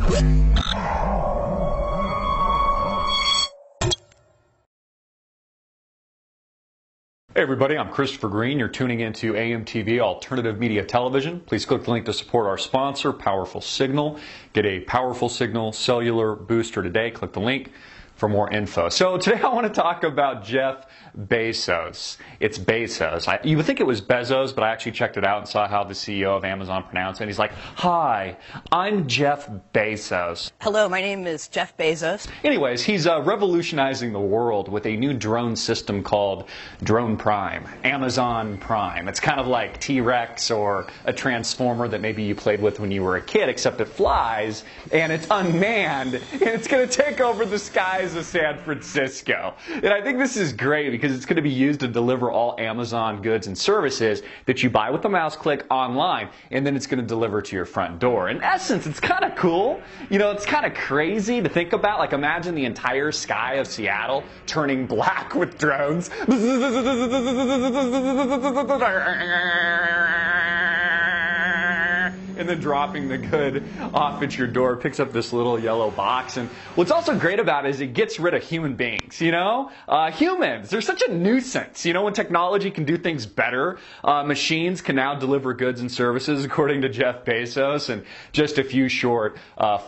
Hey everybody, I'm Christopher Green. You're tuning into AMTV Alternative Media Television. Please click the link to support our sponsor, Powerful Signal. Get a Powerful Signal cellular booster today. Click the link for more info. So today I want to talk about Jeff Bezos. It's Bezos. You would think it was Bezos, but I actually checked it out and saw how the CEO of Amazon pronounced it. And he's like, "Hi, I'm Jeff Bezos." Hello, my name is Jeff Bezos. Anyways, he's revolutionizing the world with a new drone system called Drone Prime, Amazon Prime. It's kind of like T-Rex or a Transformer that maybe you played with when you were a kid, except it flies and it's unmanned and it's going to take over the skies of San Francisco. And I think this is great because it's going to be used to deliver all Amazon goods and services that you buy with a mouse click online, and then it's going to deliver to your front door. In essence, it's kind of cool. You know, it's kind of crazy to think about. Like, imagine the entire sky of Seattle turning black with drones. And then dropping the good off at your door, picks up this little yellow box. And what's also great about it is it gets rid of human beings, you know? Humans, they're such a nuisance. You know, when technology can do things better, machines can now deliver goods and services, according to Jeff Bezos, in just a few short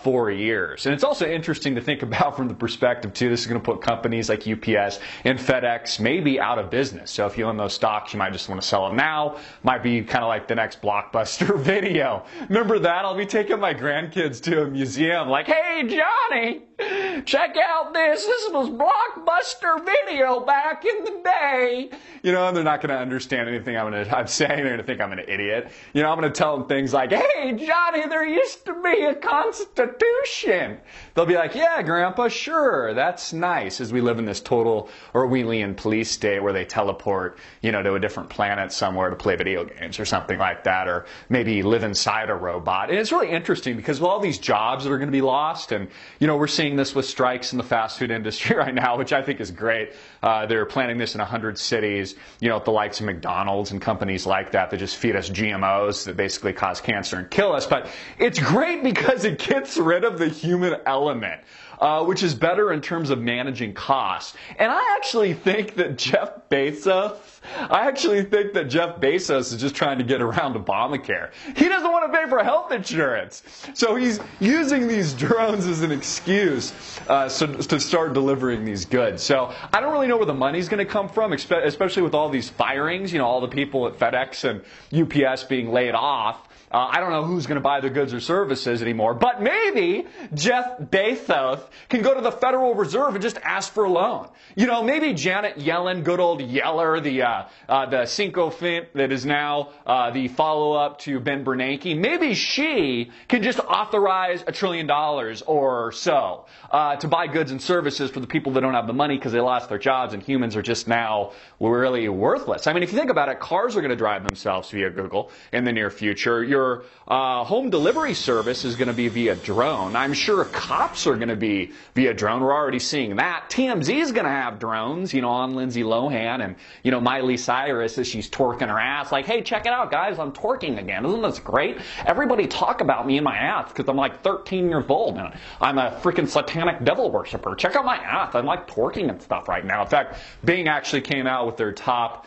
4 years. And it's also interesting to think about from the perspective, too, this is going to put companies like UPS and FedEx maybe out of business. So if you own those stocks, you might just want to sell them now. Might be kind of like the next Blockbuster video. Remember that? I'll be taking my grandkids to a museum like, "Hey, Johnny, check out this. This was Blockbuster video back in the day." You know, and they're not going to understand anything I'm saying. They're going to think I'm an idiot. You know, I'm going to tell them things like, "Hey, Johnny, there used to be a Constitution." They'll be like, "Yeah, Grandpa, sure. That's nice," as we live in this total Orwellian police state where they teleport, you know, to a different planet somewhere to play video games or something like that, or maybe live inside a robot. And it's really interesting because with all these jobs that are going to be lost, and, you know, we're seeing this with strikes in the fast food industry right now, which I think is great. They're planning this in 100 cities, you know, at the likes of McDonald's and companies like that just feed us GMOs that basically cause cancer and kill us. But it's great because it gets rid of the human element. Which is better in terms of managing costs. And I actually think that Jeff Bezos is just trying to get around Obamacare. He doesn't want to pay for health insurance. So he's using these drones as an excuse to start delivering these goods. So I don't really know where the money's going to come from, especially with all these firings, you know, all the people at FedEx and UPS being laid off. I don't know who's going to buy the goods or services anymore, but maybe Jeff Bezos can go to the Federal Reserve and just ask for a loan. You know, maybe Janet Yellen, good old Yeller, the sycophant that is now the follow-up to Ben Bernanke, maybe she can just authorize $1 trillion or so to buy goods and services for the people that don't have the money because they lost their jobs, and humans are just now really worthless. I mean, if you think about it, cars are going to drive themselves via Google in the near future. Your home delivery service is going to be via drone. I'm sure cops are going to be via drone. We're already seeing that. TMZ is going to have drones, you know, on Lindsay Lohan and, you know, Miley Cyrus as she's twerking her ass. Like, "Hey, check it out, guys. I'm twerking again. Isn't this great? Everybody talk about me in my ass because I'm like 13 years old and I'm a freaking satanic devil worshiper. Check out my ass. I'm like twerking and stuff right now." In fact, Bing actually came out with their top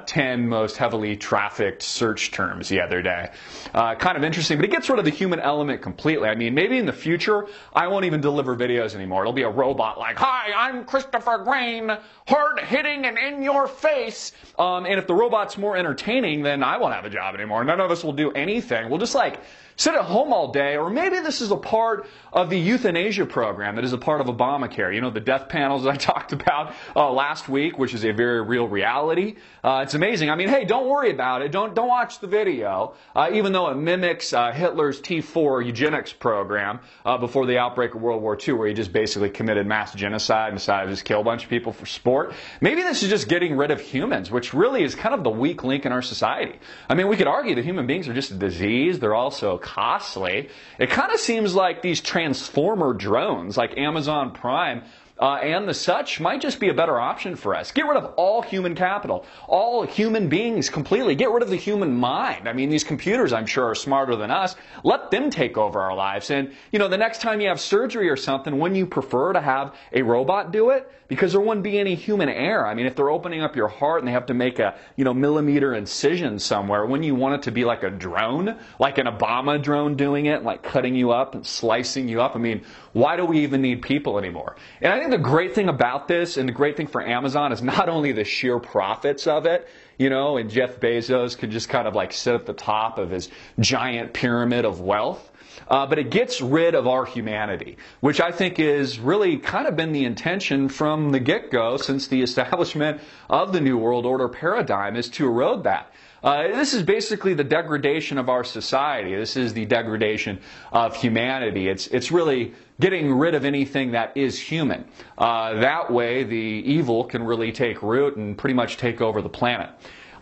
10 most heavily trafficked search terms the other day. Kind of interesting, but it gets rid of the human element completely. I mean, maybe in the future, I won't even deliver videos anymore. It'll be a robot like, "Hi, I'm Christopher Green, hard-hitting and in your face." And if the robot's more entertaining, then I won't have a job anymore. None of us will do anything. We'll just like sit at home all day, or maybe this is a part of the euthanasia program that is a part of Obamacare. You know, the death panels that I talked about last week, which is a very real reality. It's amazing. I mean, hey, don't worry about it. Don't watch the video, even though it mimics Hitler's T4 eugenics program before the outbreak of World War II, where he just basically committed mass genocide and decided to just kill a bunch of people for sport. Maybe this is just getting rid of humans, which really is kind of the weak link in our society. I mean, we could argue that human beings are just a disease. They're also costly. It kind of seems like these transformer drones, like Amazon Prime, and the such might just be a better option for us. Get rid of all human capital, all human beings completely. Get rid of the human mind. I mean, these computers, I'm sure, are smarter than us. Let them take over our lives. And, the next time you have surgery or something, wouldn't you prefer to have a robot do it? Because there wouldn't be any human error. I mean, if they're opening up your heart and they have to make a, millimeter incision somewhere, wouldn't you want it to be like a drone? Like an Obama drone doing it, like cutting you up and slicing you up? I mean, why do we even need people anymore? And I think the great thing about this and the great thing for Amazon is not only the sheer profits of it, and Jeff Bezos could just kind of like sit at the top of his giant pyramid of wealth. But it gets rid of our humanity, which I think is really kind of been the intention from the get-go since the establishment of the New World Order paradigm, is to erode that. This is basically the degradation of our society. This is the degradation of humanity. It's really getting rid of anything that is human. That way, the evil can really take root and pretty much take over the planet.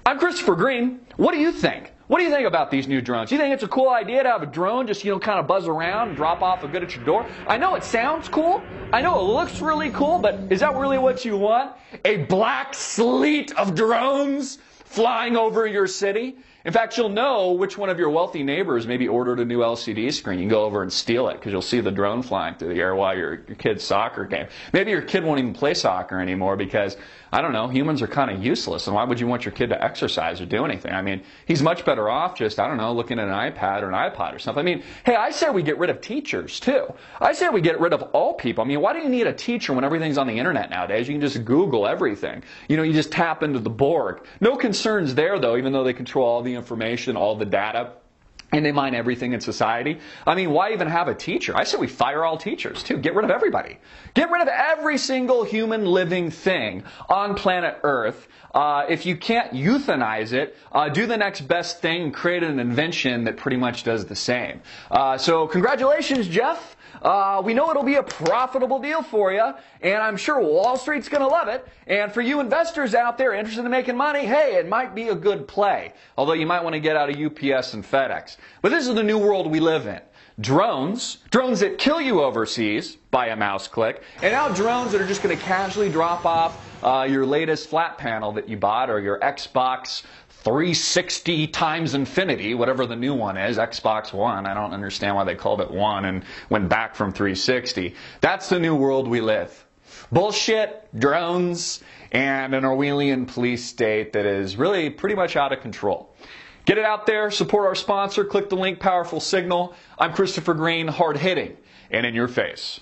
I'm Christopher Green. What do you think? What do you think about these new drones? Do you think it's a cool idea to have a drone just, kind of buzz around and drop off a good at your door? I know it sounds cool. I know it looks really cool, but is that really what you want? A black sleet of drones flying over your city? In fact, you'll know which one of your wealthy neighbors maybe ordered a new LCD screen. You can go over and steal it because you'll see the drone flying through the air while your kid's soccer game. Maybe your kid won't even play soccer anymore because, I don't know, humans are kind of useless. And why would you want your kid to exercise or do anything? I mean, he's much better off just, I don't know, looking at an iPad or an iPod or something. I mean, hey, I say we get rid of teachers too. I say we get rid of all people. I mean, why do you need a teacher when everything's on the internet nowadays? You can just Google everything. You just tap into the Borg. No concerns there, though, even though they control all the information, all the data, and they mine everything in society. I mean, why even have a teacher? I say we fire all teachers, too. Get rid of everybody. Get rid of every single human living thing on planet Earth. If you can't euthanize it, do the next best thing, create an invention that pretty much does the same. So congratulations, Jeff. We know it'll be a profitable deal for you, and I'm sure Wall Street's going to love it. And for you investors out there interested in making money, hey, it might be a good play. Although you might want to get out of UPS and FedEx. But this is the new world we live in. Drones that kill you overseas by a mouse click, and now drones that are just going to casually drop off your latest flat panel that you bought, or your Xbox 360 times infinity, whatever the new one is, Xbox One. I don't understand why they called it One and went back from 360. That's the new world we live. Bullshit, drones, and an Orwellian police state that is really pretty much out of control. Get it out there, support our sponsor, click the link, Powerful Signal. I'm Christopher Green, hard hitting and in your face.